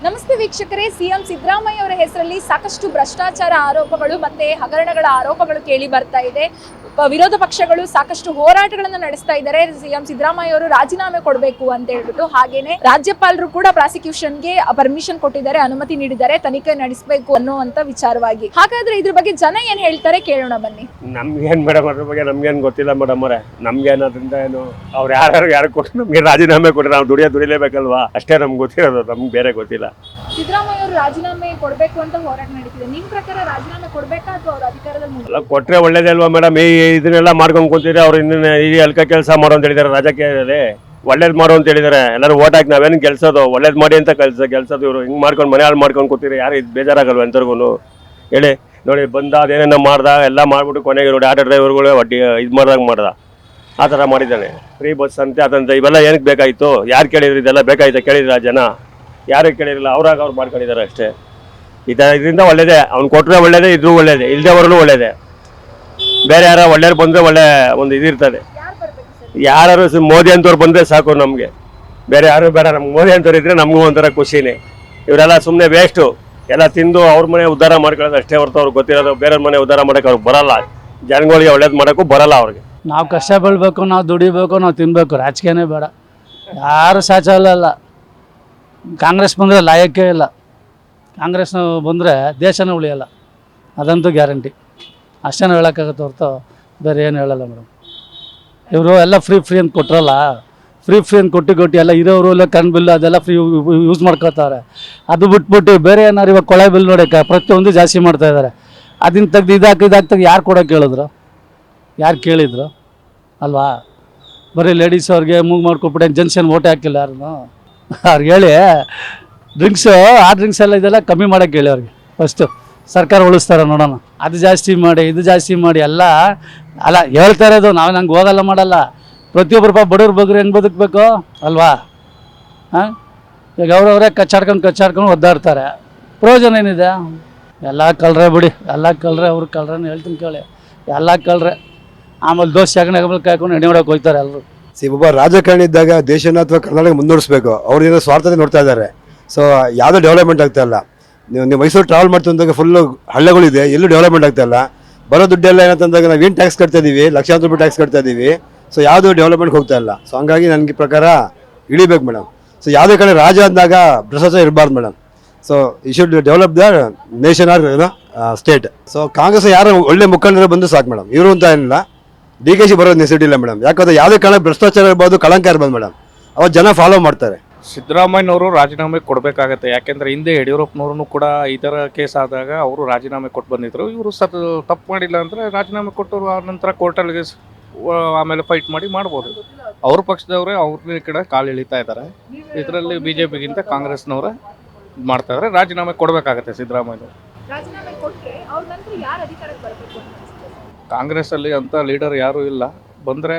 ನಮಸ್ತೆ ವೀಕ್ಷಕರೇ, ಸಿಎಂ ಸಿದ್ದರಾಮಯ್ಯ ಅವರ ಹೆಸರಲ್ಲಿ ಸಾಕಷ್ಟು ಭ್ರಷ್ಟಾಚಾರ ಆರೋಪಗಳು ಮತ್ತೆ ಹಗರಣಗಳ ಆರೋಪಗಳು ಕೇಳಿ ಬರ್ತಾ ಇದೆ. ವಿರೋಧ ಪಕ್ಷಗಳು ಸಾಕಷ್ಟು ಹೋರಾಟಗಳನ್ನು ನಡೆಸ್ತಾ ಇದ್ದಾರೆ. ಸಿಎಂ ಸಿದ್ದರಾಮಯ್ಯ ಅವರು ರಾಜೀನಾಮೆ ಕೊಡಬೇಕು ಅಂತ ಹೇಳ್ಬಿಟ್ಟು, ಹಾಗೇನೆ ರಾಜ್ಯಪಾಲರು ಕೂಡ ಪ್ರಾಸಿಕ್ಯೂಷನ್ಗೆ ಪರ್ಮಿಷನ್ ಕೊಟ್ಟಿದ್ದಾರೆ, ಅನುಮತಿ ನೀಡಿದ್ದಾರೆ, ತನಿಖೆ ನಡೆಸಬೇಕು ಅನ್ನುವಂತ ವಿಚಾರವಾಗಿ. ಹಾಗಾದ್ರೆ ಇದ್ರ ಬಗ್ಗೆ ಜನ ಏನ್ ಹೇಳ್ತಾರೆ ಕೇಳೋಣ ಬನ್ನಿ. ನಮ್ಗೇನ್ ಮೇಡಮ್ ಅದ್ರ ಬಗ್ಗೆ ನಮ್ಗೇನ್ ಗೊತ್ತಿಲ್ಲ ಮೇಡಮ್ ಅವರೇ. ನಮ್ಗೇನದ್ರಿಂದ ಏನು ಅವ್ರು ಯಾರು ಕೊಟ್ಟು ನಮ್ಗೆ ರಾಜೀನಾಮೆ ಕೊಟ್ಟರೆ ನಾವು ದುಡಿಲೇಬೇಕಲ್ವಾ, ಅಷ್ಟೇ ನಮ್ಗೆ ಗೊತ್ತಿರೋದು, ನಮ್ಗೆ ಬೇರೆ ಗೊತ್ತಿಲ್ಲ. ಸಿದ್ದರಾಮಯ್ಯ ಅವರು ರಾಜೀನಾಮೆ ಕೊಡಬೇಕು ಅಂತ ಹೋರಾಟ ನಡೀತಿದೆ. ನಿಮ್ ಪ್ರಕಾರ ರಾಜೀನಾಮೆ ಕೊಡ್ಬೇಕಾ ಅಥವಾ ಅವ್ರ ಅಧಿಕಾರದಲ್ಲಿ ಅಲ್ಲ ಕೊಟ್ರೆ ಒಳ್ಳೇದೇ ಅಲ್ವಾ ಮೇಡಮ್? ಇದನ್ನೆಲ್ಲ ಮಾಡ್ಕೊಂಡು ಕೂತಿದ್ರೆ ಅವ್ರು ಇನ್ನೇನು ಈ ಅಲ್ಕ ಕೆಲಸ ಮಾಡೋ ಅಂತ ಹೇಳಿದಾರೆ ರಾಜಕೀಯದಲ್ಲಿ. ಒಳ್ಳೇದು ಮಾಡು ಅಂತ ಹೇಳಿದಾರೆ, ಎಲ್ಲರೂ ಓಟ್ ಹಾಕಿ ನಾವೇನು ಗೆಲ್ಸೋದು, ಒಳ್ಳೇದು ಮಾಡಿ ಅಂತ ಗೆಲ್ಸೋದು. ಇವರು ಹಿಂಗೆ ಮಾಡ್ಕೊಂಡು ಮನೆ ಹಾಳು ಮಾಡ್ಕೊಂಡು ಕೂತಿರಿ, ಯಾರು ಇದು ಬೇಜಾರಾಗಲ್ವ ಎಂತರ್ಗು ಹೇಳಿ. ನೋಡಿ ಬಂದ ಅದೇನೇನೋ ಮಾಡ್ದ, ಎಲ್ಲ ಮಾಡ್ಬಿಟ್ಟು ಕೊನೆಗೆ ನೋಡಿ ಆಟೋ ಡ್ರೈವರ್ಗಳು ಒಡ್ಡಿ ಇದು ಮಾಡ್ದ ಆ ಥರ ಮಾಡಿದ್ದಾನೆ. ಫ್ರೀ ಬಸ್ ಅಂತೆ ಅದಂತೆ, ಇವೆಲ್ಲ ಏನಕ್ಕೆ ಬೇಕಾಯಿತು? ಯಾರು ಕೇಳಿದ್ರು? ಇದೆಲ್ಲ ಬೇಕಾಯ್ತು? ಕೇಳಿದ್ರ ಜನ? ಯಾರು ಕೇಳಿರಲಿಲ್ಲ, ಅವ್ರು ಮಾಡ್ಕೊಂಡಿದ್ದಾರೆ ಅಷ್ಟೇ. ಇದರಿಂದ ಒಳ್ಳೇದೇ, ಅವ್ನು ಕೊಟ್ಟರೆ ಒಳ್ಳೇದೇ, ಇದ್ರೂ ಒಳ್ಳೇದೇ, ಇಲ್ಲದೆ ಬರಲು ಒಳ್ಳೇದೇ. ಬೇರೆ ಯಾರು ಒಳ್ಳೆಯವ್ರು ಬಂದರೆ ಒಳ್ಳೆ ಒಂದು ಇದಿರ್ತದೆ. ಯಾರು ಮೋದಿ ಅಂತವ್ರು ಬಂದರೆ ಸಾಕು ನಮಗೆ, ಬೇರೆ ಯಾರು ಬೇಡ. ನಮ್ಗೆ ಮೋದಿ ಅಂತವ್ರು ಇದ್ದರೆ ನಮಗೂ ಒಂಥರ ಖುಷಿನೇ. ಇವರೆಲ್ಲ ಸುಮ್ಮನೆ ವೇಸ್ಟು, ಎಲ್ಲ ತಿಂದು ಅವ್ರ ಮನೆ ಉದ್ಧಾರ ಮಾಡ್ಕೊಳ್ಳೋದು ಅಷ್ಟೇ ಹೊರತು ಅವ್ರಿಗೆ ಗೊತ್ತಿರೋದು ಬೇರೆ ಮನೆ ಉದ್ಧಾರ ಮಾಡೋಕೆ ಅವ್ರಿಗೆ ಬರಲ್ಲ. ಜನಗಳಿಗೆ ಒಳ್ಳೇದು ಮಾಡೋಕ್ಕೂ ಬರಲ್ಲ ಅವ್ರಿಗೆ. ನಾವು ಕಷ್ಟ ಬೀಳ್ಬೇಕು, ನಾವು ದುಡಿಬೇಕು, ನಾವು ತಿನ್ನಬೇಕು, ರಾಜಕೀಯನೇ ಬೇಡ. ಯಾರು ಸಾಚಲ್ಲ. ಕಾಂಗ್ರೆಸ್ ಬಂದರೆ ಲಾಯಕ್ಕೇ ಇಲ್ಲ. ಕಾಂಗ್ರೆಸ್ ಬಂದರೆ ದೇಶನೇ ಉಳಿಯಲ್ಲ, ಅದಂತೂ ಗ್ಯಾರಂಟಿ. ಅಷ್ಟೇನು ಹೇಳೋಕ್ಕಾಗತ್ತೆ ಹೊರತು ಬೇರೆ ಏನು ಹೇಳಲ್ಲ ಮೇಡಮ್. ಇವರು ಎಲ್ಲ ಫ್ರೀ ಅಂತ ಕೊಟ್ಟರಲ್ಲ, ಫ್ರೀ ಅಂತ ಕೊಟ್ಟು ಎಲ್ಲ ಇರೋರು ಎಲ್ಲ ಕರೆಂಟ್ ಬಿಲ್ ಅದೆಲ್ಲ ಫ್ರೀ ಯೂಸ್ ಮಾಡ್ಕೋತಾರೆ. ಅದು ಬಿಟ್ಬಿಟ್ಟು ಬೇರೆ ಏನಾರು ಇವಾಗ ಕೊಳೆ ಬಿಲ್ ನೋಡೋಕೆ ಪ್ರತಿಯೊಂದು ಜಾಸ್ತಿ ಮಾಡ್ತಾಯಿದ್ದಾರೆ. ಅದನ್ನ ತೆಗ್ದು ಇದಾಗ್ತದೆ. ಯಾರು ಕೊಡೋಕೆ ಹೇಳಿದ್ರು? ಯಾರು ಕೇಳಿದ್ರು ಅಲ್ವಾ? ಬರೀ ಲೇಡೀಸ್ ಅವ್ರಿಗೆ ಮೂವ್ ಮಾಡ್ಕೊಟ್ಬಿಟ್ಟು ಜನ್ಸನ್ ಓಟೇ ಹಾಕಿಲ್ಲ ಯಾರು ಅವ್ರಿಗೆ ಹೇಳಿ. ಆ ಡ್ರಿಂಕ್ಸ್ ಎಲ್ಲ ಇದೆಲ್ಲ ಕಮ್ಮಿ ಮಾಡೋಕ್ಕೆ ಹೇಳಿ ಅವ್ರಿಗೆ ಫಸ್ಟು. ಸರ್ಕಾರ ಉಳಿಸ್ತಾರೆ ನೋಡೋಣ. ಅದು ಜಾಸ್ತಿ ಮಾಡಿ ಇದು ಜಾಸ್ತಿ ಮಾಡಿ ಎಲ್ಲ ಅಲ್ಲ ಹೇಳ್ತಾ ಇರೋದು. ನಾವು ನಂಗೆ ಹೋಗಲ್ಲ ಮಾಡಲ್ಲ. ಪ್ರತಿಯೊಬ್ಬರು ಬಡವ್ರು ಬಗ್ರು ಹೆಂಗೆ ಬದುಕಬೇಕು ಅಲ್ವಾ? ಹಾಂ, ಈಗ ಅವ್ರವರೇ ಕಚ್ಚಾಡ್ಕೊಂಡು ಒದ್ದಾಡ್ತಾರೆ. ಪ್ರಯೋಜನ ಏನಿದೆ? ಎಲ್ಲ ಕಳ್ರೆ ಬಿಡಿ, ಎಲ್ಲ ಕಳ್ರೆ. ಅವ್ರು ಕಳ್ರನ್ನ ಹೇಳ್ತೀನಿ ಕೇಳಿ, ಎಲ್ಲ ಕಳ್ರೆ. ಆಮೇಲೆ ದೋಸೆ ಆಮೇಲೆ ಕಾಯ್ಕೊಂಡು ಎಣ್ಣೆ ಹೊಡೋಕೆ ಹೋಗ್ತಾರೆ ಎಲ್ಲರೂ. ಒಬ್ಬ ರಾಜಕಾರಣಿ ಇದ್ದಾಗ ದೇಶನ ಅಥವಾ ಕರ್ನಾಟಕ ಮುನ್ನಡೆಸಬೇಕು. ಅವ್ರದ್ದೇನೋ ಸ್ವಾರ್ಥತೆ ನೋಡ್ತಾ ಇದ್ದಾರೆ. ಸೊ ಯಾವುದೋ ಡೆವಲಪ್ಮೆಂಟ್ ಆಗ್ತಾ ಇಲ್ಲ. ನೀವು ಮೈಸೂರು ಟ್ರಾವೆಲ್ ಮಾಡ್ತಂದಾಗ ಫುಲ್ಲು ಹಳ್ಳಗಳಿದೆ, ಎಲ್ಲೂ ಡೆವಲಪ್ಮೆಂಟ್ ಆಗ್ತಾ ಇಲ್ಲ. ಬರೋ ದುಡ್ಡೆಲ್ಲ ಏನಂತಂದಾಗ ನಾವು ಏನು ಟ್ಯಾಕ್ಸ್ ಕಟ್ತಾ ಇದ್ದೀವಿ, ಲಕ್ಷಾಂತರ ರೂಪಾಯಿ ಟ್ಯಾಕ್ಸ್ ಕಟ್ತಾ ಇದ್ದೀವಿ. ಸೊ ಯಾವುದೂ ಡೆವಲಪ್ಮೆಂಟ್ ಹೋಗ್ತಾ ಇಲ್ಲ. ಸೊ ಹಂಗಾಗಿ ನನಗೆ ಪ್ರಕಾರ ಇಳಿಬೇಕು ಮೇಡಮ್. ಸೊ ಯಾವುದೇ ಕಡೆ ರಾಜ ಅಂದಾಗ ಭ್ರಷ್ಟಾಚಾರ ಇರಬಾರ್ದು madam. So you should develop the nation or state. So Congress ಯಾರು ಒಳ್ಳೆ ಮುಖಂಡರು ಬಂದು ಸಾಕು ಮೇಡಮ್. ಇವರು ಅಂತ ಏನಿಲ್ಲ, DKಶಿ ಬರೋದು ನೆಸಿಟಿ ಇಲ್ಲ ಮೇಡಮ್. ಯಾಕಂದ್ರೆ ಯಾವುದೇ ಕಾರಣ ಭ್ರಷ್ಟಾಚಾರ ಇರ್ಬೋದು, ಕಳಂಕ ಇರ್ಬೋದು ಮೇಡಮ್. ಅವ್ರು ಜನ ಫಾಲೋ ಮಾಡ್ತಾರೆ. ಸಿದ್ದರಾಮಯ್ಯನವರು ರಾಜೀನಾಮೆ ಕೊಡಬೇಕಾಗತ್ತೆ. ಯಾಕೆಂದರೆ ಹಿಂದೆ ಯಡಿಯೂರಪ್ಪನವ್ರೂ ಕೂಡ ಈ ಥರ ಕೇಸ್ ಆದಾಗ ಅವರು ರಾಜೀನಾಮೆ ಕೊಟ್ಟು ಬಂದಿದ್ರು. ಇವರು ತಪ್ಪು ಮಾಡಿಲ್ಲ ಅಂದರೆ ರಾಜೀನಾಮೆ ಕೊಟ್ಟರು, ಆ ನಂತರ ಕೋರ್ಟಲ್ಲಿ ಆಮೇಲೆ ಫೈಟ್ ಮಾಡ್ಬೋದು. ಅವ್ರ ಪಕ್ಷದವರೇ ಅವ್ರ ಕಡೆ ಕಾಲು ಎಳಿತಾ ಇದ್ದಾರೆ. ಇದರಲ್ಲಿ BJPಗಿಂತ ಕಾಂಗ್ರೆಸ್ನವರೇ ಮಾಡ್ತಾ ಇದ್ದಾರೆ. ರಾಜೀನಾಮೆ ಕೊಡಬೇಕಾಗತ್ತೆ ಸಿದ್ದರಾಮಯ್ಯನವರು. ಕಾಂಗ್ರೆಸ್ಸಲ್ಲಿ ಅಂಥ ಲೀಡರ್ ಯಾರೂ ಇಲ್ಲ. ಬಂದರೆ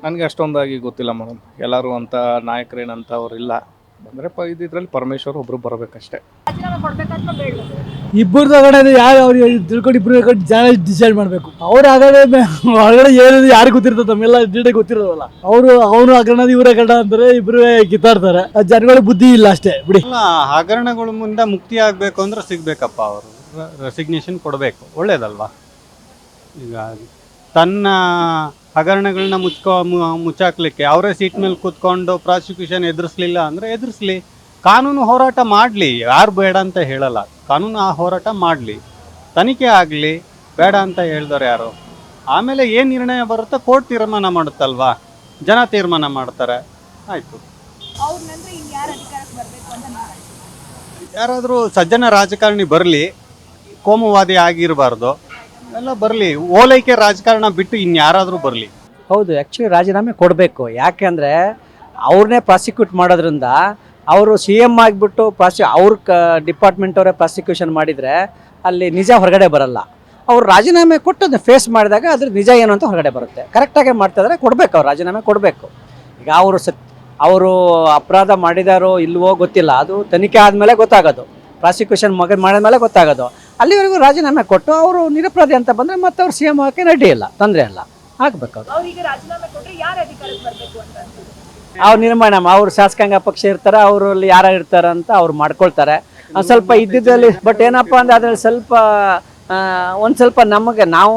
ನನಗೆ ಅಷ್ಟೊಂದಾಗಿ ಗೊತ್ತಿಲ್ಲ ಮೇಡಮ್. ಎಲ್ಲರೂ ಅಂಥ ನಾಯಕರೇನಂತ ಅವ್ರು ಇಲ್ಲ. ಬಂದರೆ ಇದರಲ್ಲಿ ಪರಮೇಶ್ವರ್ ಒಬ್ಬರು ಬರಬೇಕಷ್ಟೇ. ಇಬ್ಬರದ್ದು ಆಗಡೆ ಯಾರು ಅವ್ರಿಗೆ ತಿಳ್ಕೊಂಡು ಇಬ್ಬರು ಜನ ಡಿಸೈಡ್ ಮಾಡಬೇಕು. ಅವ್ರು ಆಗಡೆ ಹೊರಗಡೆ ಏನಿದೆ ಯಾರು ಗೊತ್ತಿರ್ತದೆ, ತಮ್ಮೆಲ್ಲ ಡೀಟೇಲ್ ಗೊತ್ತಿರೋದಲ್ಲ. ಅವನು ಹಗರಣ ಇವ್ರ ಹಗರಣ ಅಂತಾರೆ, ಇಬ್ಬರು ಕಿತ್ತಾಡ್ತಾರೆ. ಜನಗಳಿಗೆ ಬುದ್ಧಿ ಇಲ್ಲ ಅಷ್ಟೇ ಬಿಡಿ. ಹಗರಣಗಳ ಮುಂದೆ ಮುಕ್ತಿ ಆಗಬೇಕು ಅಂದ್ರೆ ಸಿಗ್ಬೇಕಪ್ಪ. ಅವರು ರೆಸಿಗ್ನೇಷನ್ ಕೊಡಬೇಕು, ಒಳ್ಳೇದಲ್ವಾ? ಈಗ ತನ್ನ ಹಗರಣಗಳನ್ನ ಮುಚ್ಚಾಕ್ಲಿಕ್ಕೆ ಅವರೇ ಸೀಟ್ ಮೇಲೆ ಕೂತ್ಕೊಂಡು ಪ್ರಾಸಿಕ್ಯೂಷನ್ ಎದುರಿಸ್ಲಿಲ್ಲ ಅಂದರೆ ಎದುರಿಸ್ಲಿ. ಕಾನೂನು ಹೋರಾಟ ಮಾಡಲಿ, ಯಾರು ಬೇಡ ಅಂತ ಹೇಳಲ್ಲ. ಕಾನೂನು ಆ ಹೋರಾಟ ಮಾಡಲಿ, ತನಿಖೆ ಆಗಲಿ, ಬೇಡ ಅಂತ ಹೇಳಿದವ್ರು ಯಾರು? ಆಮೇಲೆ ಏನು ನಿರ್ಣಯ ಬರುತ್ತೋ ಕೋರ್ಟ್ ತೀರ್ಮಾನ ಮಾಡುತ್ತಲ್ವಾ, ಜನ ತೀರ್ಮಾನ ಮಾಡ್ತಾರೆ. ಆಯಿತು. ಯಾರಾದರೂ ಸಜ್ಜನ ರಾಜಕಾರಣಿ ಬರಲಿ, ಕೋಮುವಾದಿ ಆಗಿರಬಾರ್ದು, ಎಲ್ಲ ಬರಲಿ. ಓಲೈಕೆ ರಾಜಕಾರಣ ಬಿಟ್ಟು ಇನ್ಯಾರಾದರೂ ಬರಲಿ. ಹೌದು, ಆ್ಯಕ್ಚುಲಿ ರಾಜೀನಾಮೆ ಕೊಡಬೇಕು. ಯಾಕೆ ಅಂದರೆ ಅವ್ರನ್ನೇ ಪ್ರಾಸಿಕ್ಯೂಟ್ ಮಾಡೋದ್ರಿಂದ ಅವರು CM ಆಗಿಬಿಟ್ಟು ಅವ್ರ ಡಿಪಾರ್ಟ್ಮೆಂಟ್ ಅವರೇ ಪ್ರಾಸಿಕ್ಯೂಷನ್ ಮಾಡಿದರೆ ಅಲ್ಲಿ ನಿಜ ಹೊರಗಡೆ ಬರಲ್ಲ. ಅವ್ರು ರಾಜೀನಾಮೆ ಕೊಟ್ಟು ಅದನ್ನ ಫೇಸ್ ಮಾಡಿದಾಗ ಅದ್ರ ನಿಜ ಏನು ಅಂತ ಹೊರಗಡೆ ಬರುತ್ತೆ. ಕರೆಕ್ಟಾಗಿ ಮಾಡ್ತಾಯಿದ್ರೆ ಕೊಡಬೇಕು, ಅವ್ರು ರಾಜೀನಾಮೆ ಕೊಡಬೇಕು. ಈಗ ಅವರು ಅಪರಾಧ ಮಾಡಿದಾರೋ ಇಲ್ವೋ ಗೊತ್ತಿಲ್ಲ, ಅದು ತನಿಖೆ ಆದಮೇಲೆ ಗೊತ್ತಾಗೋದು. ಪ್ರಾಸಿಕ್ಯೂಷನ್ ಮಾಡಿದ್ಮೇಲೆ ಗೊತ್ತಾಗೋದು. ಅಲ್ಲಿವರೆಗೂ ರಾಜೀನಾಮೆ ಕೊಟ್ಟು ಅವರು ನಿರಪರಾಧಿ ಅಂತ ಬಂದರೆ ಮತ್ತೆ ಅವ್ರು CM ಆಗೋಕ್ಕೆ ರೆಡಿ ಇಲ್ಲ, ತೊಂದರೆ ಇಲ್ಲ, ಆಗಬೇಕು. ಅವ್ರು ನಿರ್ಮಾಣ ಅವ್ರು ಶಾಸಕಾಂಗ ಪಕ್ಷ ಇರ್ತಾರೆ, ಅವರಲ್ಲಿ ಯಾರು ಇರ್ತಾರೆ ಅಂತ ಅವ್ರು ಮಾಡ್ಕೊಳ್ತಾರೆ. ಸ್ವಲ್ಪ ಇದ್ದಿದ್ದಲ್ಲಿ ಬಟ್ ಏನಪ್ಪ ಅಂದ್ರೆ ಅದ್ರಲ್ಲಿ ಸ್ವಲ್ಪ ಒಂದು ಸ್ವಲ್ಪ ನಮಗೆ ನಾವು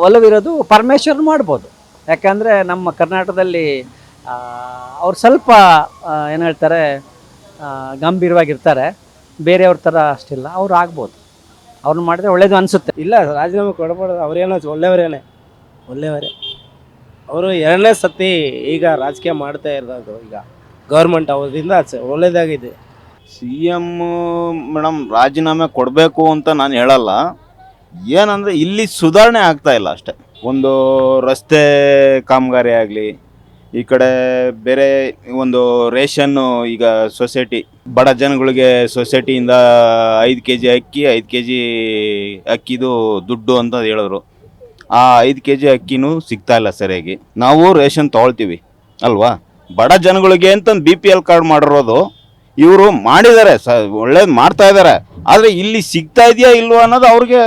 ಒಲವಿರೋದು ಪರಮೇಶ್ವರ್ ಮಾಡ್ಬೋದು. ಯಾಕಂದರೆ ನಮ್ಮ ಕರ್ನಾಟಕದಲ್ಲಿ ಅವ್ರು ಸ್ವಲ್ಪ ಏನು ಹೇಳ್ತಾರೆ ಗಂಭೀರವಾಗಿರ್ತಾರೆ, ಬೇರೆಯವ್ರ ಥರ ಅಷ್ಟಿಲ್ಲ. ಅವ್ರು ಆಗ್ಬೋದು, ಅವ್ರನ್ನ ಮಾಡಿದ್ರೆ ಒಳ್ಳೇದು ಅನಿಸುತ್ತೆ. ಇಲ್ಲ ರಾಜೀನಾಮೆ ಕೊಡಬಾರ್ದು. ಅವರೇನೋ ಒಳ್ಳೆಯವರೇ. ಅವರು 2ನೇ ಸತಿ ಈಗ ರಾಜಕೀಯ ಮಾಡ್ತಾ ಇರೋದು. ಈಗ ಗೌರ್ಮೆಂಟ್ ಅವರಿಂದ ಒಳ್ಳೇದಾಗಿದೆ. CM ಮೇಡಮ್ ರಾಜೀನಾಮೆ ಕೊಡಬೇಕು ಅಂತ ನಾನು ಹೇಳಲ್ಲ. ಏನಂದರೆ ಇಲ್ಲಿ ಸುಧಾರಣೆ ಆಗ್ತಾ ಇಲ್ಲ ಅಷ್ಟೆ. ಒಂದು ರಸ್ತೆ ಕಾಮಗಾರಿ ಆಗಲಿ, ಈ ಕಡೆ ಬೇರೆ ಒಂದು ರೇಷನ್ನು, ಈಗ ಸೊಸೈಟಿ ಬಡ ಜನಗಳಿಗೆ ಸೊಸೈಟಿಯಿಂದ 5 kg ಅಕ್ಕಿ 5 kg ಅಕ್ಕಿದು ದುಡ್ಡು ಅಂತ ಹೇಳಿದ್ರು. ಆ 5 kg ಅಕ್ಕಿನೂ ಸಿಗ್ತಾ ಇಲ್ಲ ಸರಿಯಾಗಿ. ನಾವು ರೇಷನ್ ತೊಗೊಳ್ತೀವಿ ಅಲ್ವಾ, ಬಡ ಜನಗಳಿಗೆ ಅಂತ BPL ಕಾರ್ಡ್ ಮಾಡಿರೋದು ಇವರು ಮಾಡಿದ್ದಾರೆ, ಒಳ್ಳೇದು ಮಾಡ್ತಾ ಇದ್ದಾರೆ. ಆದರೆ ಇಲ್ಲಿ ಸಿಗ್ತಾ ಇದೆಯಾ ಇಲ್ವೋ ಅನ್ನೋದು ಅವ್ರಿಗೆ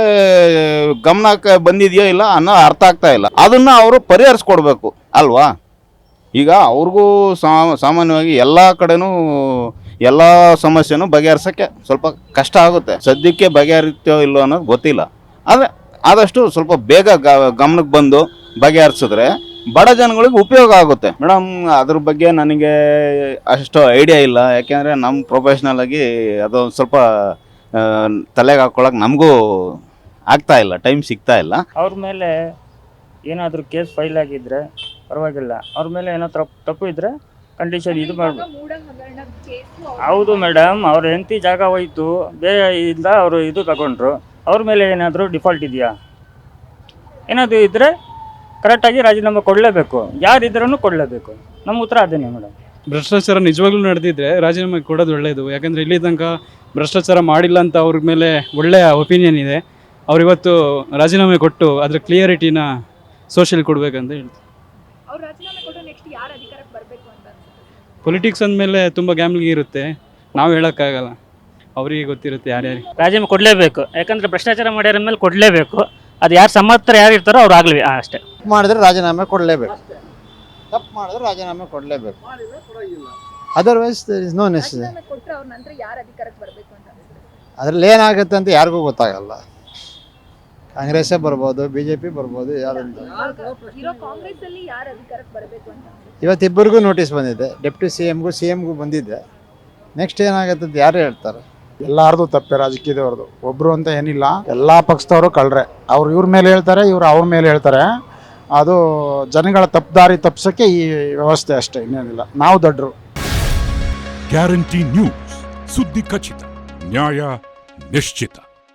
ಗಮನಕ್ಕೆ ಬಂದಿದೆಯೋ ಇಲ್ಲ ಅನ್ನೋ ಅರ್ಥ ಆಗ್ತಾ ಇಲ್ಲ. ಅದನ್ನು ಅವರು ಪರಿಹರಿಸ್ಕೊಡ್ಬೇಕು ಅಲ್ವಾ. ಈಗ ಅವ್ರಿಗೂ ಸಾಮಾನ್ಯವಾಗಿ ಎಲ್ಲ ಕಡೆನೂ ಎಲ್ಲ ಸಮಸ್ಯೆನೂ ಬಗೆಹರಿಸೋಕ್ಕೆ ಸ್ವಲ್ಪ ಕಷ್ಟ ಆಗುತ್ತೆ. ಸದ್ಯಕ್ಕೆ ಬಗೆಹರಿತೋ ಇಲ್ಲೋ ಅನ್ನೋದು ಗೊತ್ತಿಲ್ಲ. ಆದರೆ ಆದಷ್ಟು ಸ್ವಲ್ಪ ಬೇಗ ಗಮನಕ್ಕೆ ಬಂದು ಬಗೆಹರಿಸಿದ್ರೆ ಬಡ ಜನಗಳಿಗೆ ಉಪಯೋಗ ಆಗುತ್ತೆ. ಮೇಡಮ್ ಅದ್ರ ಬಗ್ಗೆ ನನಗೆ ಅಷ್ಟು ಐಡಿಯಾ ಇಲ್ಲ. ಯಾಕೆಂದರೆ ನಮ್ಮ ಪ್ರೊಫೆಷ್ನಲ್ ಆಗಿ ಅದು ಸ್ವಲ್ಪ ತಲೆಗೆ ಹಾಕ್ಕೊಳಕ್ಕೆ ನಮಗೂ ಆಗ್ತಾ ಇಲ್ಲ, ಟೈಮ್ ಸಿಗ್ತಾ ಇಲ್ಲ. ಅವ್ರ ಮೇಲೆ ಏನಾದರೂ ಕೇಸ್ ಫೈಲ್ ಆಗಿದ್ದರೆ ಪರವಾಗಿಲ್ಲ, ಅವ್ರ ಮೇಲೆ ಏನೋ ತಪ್ಪು ಇದ್ದರೆ ಕಂಡೀಷನ್ ಇದು ಮಾಡ್ಬೋದು. ಹೌದು ಮೇಡಮ್, ಅವ್ರ ಹೆಂಡತಿ ಜಾಗ ಹೋಯ್ತು, ಬೇರೆ ಇಂದ ಅವರು ಇದು ತಗೊಂಡ್ರು, ಅವ್ರ ಮೇಲೆ ಏನಾದರೂ ಡಿಫಾಲ್ಟ್ ಇದೆಯಾ? ಏನಾದರೂ ಇದ್ದರೆ ಕರೆಕ್ಟಾಗಿ ರಾಜೀನಾಮೆ ಕೊಡಲೇಬೇಕು, ಯಾರಿದ್ರೂ ಕೊಡಲೇಬೇಕು. ನಮ್ಮ ಉತ್ತರ ಅದೇನೆ ಮೇಡಮ್. ಭ್ರಷ್ಟಾಚಾರ ನಿಜವಾಗ್ಲೂ ನಡೆದಿದ್ರೆ ರಾಜೀನಾಮೆ ಕೊಡೋದು ಒಳ್ಳೆಯದು. ಯಾಕಂದರೆ ಇಲ್ಲಿ ತನಕ ಭ್ರಷ್ಟಾಚಾರ ಮಾಡಿಲ್ಲ ಅಂತ ಅವ್ರ ಮೇಲೆ ಒಳ್ಳೆಯ ಒಪಿನಿಯನ್ ಇದೆ. ಅವ್ರಿವತ್ತು ರಾಜೀನಾಮೆ ಕೊಟ್ಟು ಅದರ ಕ್ಲಿಯರಿಟಿನ ಸೋಷಿಯಲ್ ಕೊಡಬೇಕಂತ ಹೇಳ್ತೀವಿ. ಪೊಲಿಟಿಕ್ಸ್ ಅಂದಮೇಲೆ ತುಂಬ ಗ್ಯಾಮ್ಲಿಂಗ್ ಇರುತ್ತೆ, ನಾವು ಹೇಳೋಕ್ಕಾಗಲ್ಲ, ಅವರಿಗೆ ಗೊತ್ತಿರುತ್ತೆ ಯಾರ್ಯಾರು. ರಾಜೀನಾಮೆ ಕೊಡಲೇಬೇಕು, ಯಾಕಂದರೆ ಭ್ರಷ್ಟಾಚಾರ ಮಾಡ್ಯಾರ ಮೇಲೆ ಕೊಡಲೇಬೇಕು. ಅದು ಯಾರು ಸಮರ್ಥರು ಯಾರು ಇರ್ತಾರೋ ಅವ್ರು ಆಗಲಿ ಅಷ್ಟೇ. ಮಾಡಿದ್ರೆ ರಾಜೀನಾಮೆ ಕೊಡಲೇಬೇಕು, ತಪ್ಪು ಮಾಡಿದ್ರೆ ರಾಜೀನಾಮೆ ಕೊಡಲೇಬೇಕು. Otherwise there is no necessary. ಅದ್ರಲ್ಲಿ ಏನಾಗುತ್ತೆ ಅಂತ ಯಾರಿಗೂ ಗೊತ್ತಾಗಲ್ಲ. ಕಾಂಗ್ರೆಸ್ಸೇ ಬರ್ಬೋದು, BJP ಬರ್ಬೋದು, ಯಾರು ಇವತ್ತಿಬ್ಬರಿಗೂ ನೋಟಿಸ್ ಬಂದಿದೆ. ಡೆಪ್ಟಿ CMಗೂ ಬಂದಿದೆ. ನೆಕ್ಸ್ಟ್ ಏನಾಗುತ್ತೆ ಅಂತ ಯಾರು ಹೇಳ್ತಾರೆ? ಎಲ್ಲಾರ್ದು ತಪ್ಪೆ ರಾಜಕೀಯದವ್ರದ್ದು, ಒಬ್ರು ಅಂತ ಏನಿಲ್ಲ. ಎಲ್ಲ ಪಕ್ಷದವರು ಕಳ್ರೆ. ಅವ್ರು ಇವ್ರ ಮೇಲೆ ಹೇಳ್ತಾರೆ, ಇವ್ರು ಅವ್ರ ಮೇಲೆ ಹೇಳ್ತಾರೆ. ಅದು ಜನಗಳ ತಪ್ಪುದಾರಿ ತಪ್ಪಿಸೋಕ್ಕೆ ಈ ವ್ಯವಸ್ಥೆ ಅಷ್ಟೇ, ಇನ್ನೇನಿಲ್ಲ. ನಾವು ದೊಡ್ಡರು. ಗ್ಯಾರಂಟಿ ನ್ಯೂಸ್, ಸುದ್ದಿ ಖಚಿತ, ನ್ಯಾಯ ನಿಶ್ಚಿತ.